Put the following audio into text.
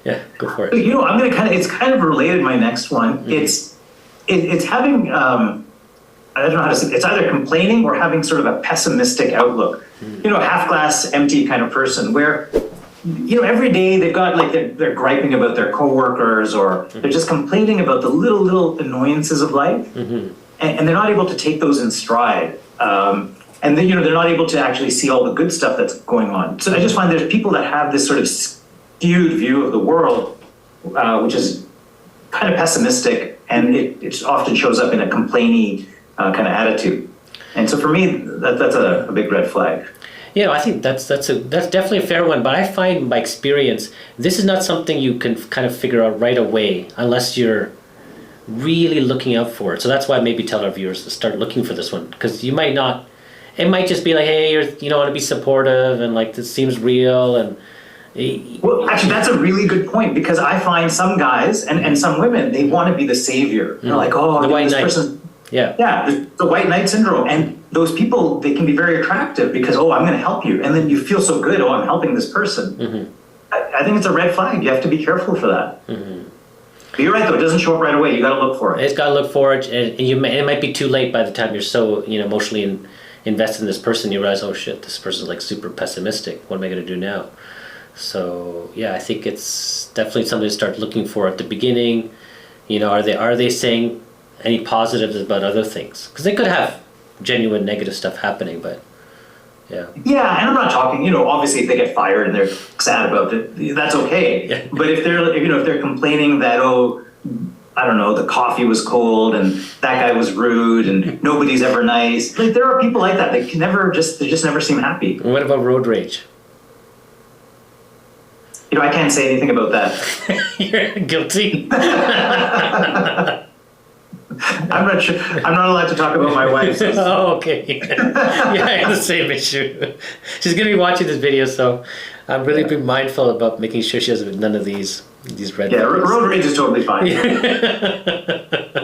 Yeah, go for it. I'm going to it's kind of related, my next one. It's having, I don't know how to say, it's either complaining or having sort of a pessimistic outlook. Half glass empty kind of person where, every day they've got they're griping about their coworkers, or they're just complaining about the little annoyances of life. And they're not able to take those in stride. And then, they're not able to actually see all the good stuff that's going on. So I just find there's people that have this sort of skewed view of the world, which is kind of pessimistic, and it often shows up in a complainy kind of attitude. And so for me, that's a big red flag. I think that's definitely a fair one. But I find by experience, this is not something you can kind of figure out right away unless you're really looking out for it. So that's why I maybe tell our viewers to start looking for this one, because you might not. It might just be like, hey, you want to be supportive, and this seems real, and. Well, actually, that's a really good point, because I find some guys and some women, they want to be the savior. They're like, oh, the white this knight. person. Yeah, the white knight syndrome. And those people, they can be very attractive because, I'm going to help you. And then you feel so good, I'm helping this person. I think it's a red flag. You have to be careful for that. But you're right, though. It doesn't show up right away. You got to look for it. It's got to look for it. And it might be too late by the time you're so emotionally invested in this person. You realize, oh, shit, this person's super pessimistic. What am I going to do now? So I think it's definitely something to start looking for at the beginning. Are they saying any positives about other things? Because they could have genuine negative stuff happening, but yeah. Yeah, and I'm not talking. Obviously, if they get fired and they're sad about it, that's okay. Yeah. But if they're complaining that I don't know, the coffee was cold and that guy was rude and nobody's ever nice. There are people like that. They just never seem happy. What about road rage? I can't say anything about that. You're guilty. I'm not sure. I'm not allowed to talk about my wife. So. Oh, okay. I have the same issue. She's going to be watching this video, so I'm really being mindful about making sure she has none of these red flags. Road rage is totally fine.